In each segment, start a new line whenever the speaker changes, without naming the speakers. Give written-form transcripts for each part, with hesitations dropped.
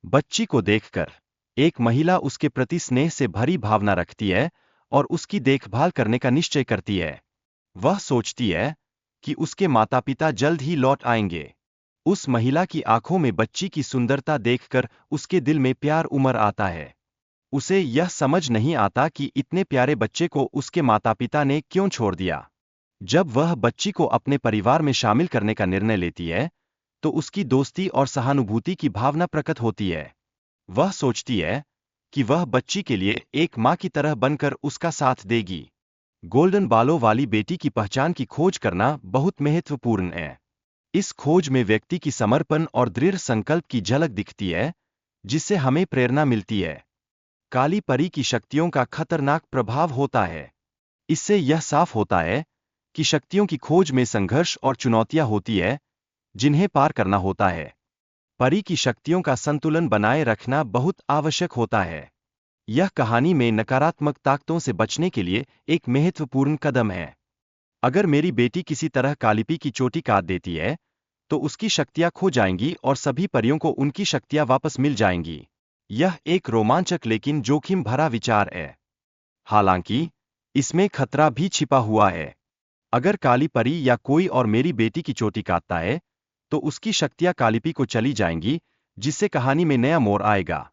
बच्ची को देखकर एक महिला उसके प्रति स्नेह से भरी भावना रखती है और उसकी देखभाल करने का निश्चय करती है। वह सोचती है कि उसके माता पिता जल्द ही लौट आएंगे। उस महिला की आंखों में बच्ची की सुंदरता देखकर उसके दिल में प्यार उमड़ आता है। उसे यह समझ नहीं आता कि इतने प्यारे बच्चे को उसके माता पिता ने क्यों छोड़ दिया। जब वह बच्ची को अपने परिवार में शामिल करने का निर्णय लेती है, तो उसकी दोस्ती और सहानुभूति की भावना प्रकट होती है। वह सोचती है कि वह बच्ची के लिए एक माँ की तरह बनकर उसका साथ देगी। गोल्डन बालों वाली बेटी की पहचान की खोज करना बहुत महत्वपूर्ण है। इस खोज में व्यक्ति की समर्पण और दृढ़ संकल्प की झलक दिखती है, जिससे हमें प्रेरणा मिलती है। काली परी की शक्तियों का खतरनाक प्रभाव होता है। इससे यह साफ होता है कि शक्तियों की खोज में संघर्ष और चुनौतियां होती है, जिन्हें पार करना होता है। परी की शक्तियों का संतुलन बनाए रखना बहुत आवश्यक होता है। यह कहानी में नकारात्मक ताकतों से बचने के लिए एक महत्वपूर्ण कदम है। अगर मेरी बेटी किसी तरह कालिपी की चोटी काट देती है, तो उसकी शक्तियां खो जाएंगी और सभी परियों को उनकी शक्तियां वापस मिल जाएंगी। यह एक रोमांचक लेकिन जोखिम भरा विचार है। हालांकि इसमें खतरा भी छिपा हुआ है। अगर काली परी या कोई और मेरी बेटी की चोटी काटता है, तो उसकी शक्तियां कालिपी को चली जाएंगी, जिससे कहानी में नया मोड़ आएगा।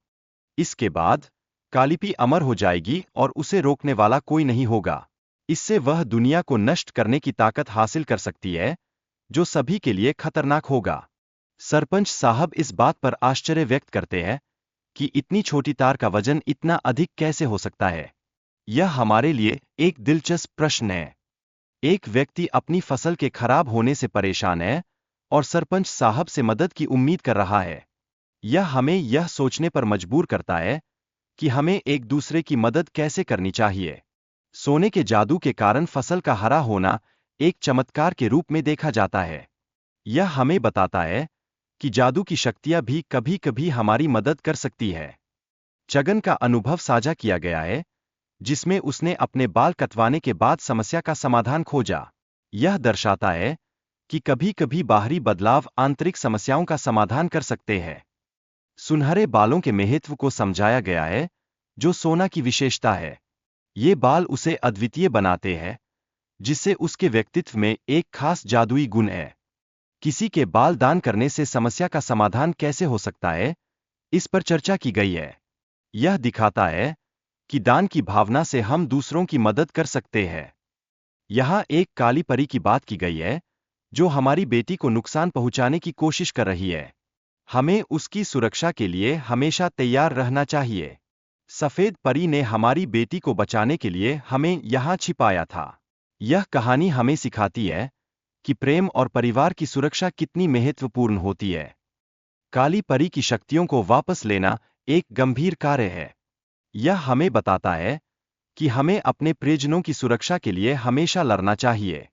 इसके बाद कालिपी अमर हो जाएगी और उसे रोकने वाला कोई नहीं होगा। इससे वह दुनिया को नष्ट करने की ताकत हासिल कर सकती है, जो सभी के लिए खतरनाक होगा। सरपंच साहब इस बात पर आश्चर्य व्यक्त करते हैं कि इतनी छोटी तार का वजन इतना अधिक कैसे हो सकता है। यह हमारे लिए एक दिलचस्प प्रश्न है। एक व्यक्ति अपनी फसल के खराब होने से परेशान है और सरपंच साहब से मदद की उम्मीद कर रहा है। यह हमें यह सोचने पर मजबूर करता है कि हमें एक दूसरे की मदद कैसे करनी चाहिए। सोने के जादू के कारण फसल का हरा होना एक चमत्कार के रूप में देखा जाता है। यह हमें बताता है कि जादू की शक्तियां भी कभी-कभी हमारी मदद कर सकती है। जगन का अनुभव साझा किया गया है, जिसमें उसने अपने बाल कटवाने के बाद समस्या का समाधान खोजा। यह दर्शाता है कि कभी-कभी बाहरी बदलाव आंतरिक समस्याओं का समाधान कर सकते हैं। सुनहरे बालों के महत्व को समझाया गया है, जो सोना की विशेषता है। ये बाल उसे अद्वितीय बनाते हैं, जिससे उसके व्यक्तित्व में एक खास जादुई गुण है। किसी के बाल दान करने से समस्या का समाधान कैसे हो सकता है, इस पर चर्चा की गई है। यह दिखाता है कि दान की भावना से हम दूसरों की मदद कर सकते हैं। यहाँ एक काली परी की बात की गई है, जो हमारी बेटी को नुकसान पहुंचाने की कोशिश कर रही है। हमें उसकी सुरक्षा के लिए हमेशा तैयार रहना चाहिए। सफेद परी ने हमारी बेटी को बचाने के लिए हमें यहाँ छिपाया था। यह कहानी हमें सिखाती है कि प्रेम और परिवार की सुरक्षा कितनी महत्वपूर्ण होती है। काली परी की शक्तियों को वापस लेना एक गंभीर कार्य है। यह हमें बताता है कि हमें अपने प्रियजनों की सुरक्षा के लिए हमेशा लड़ना चाहिए।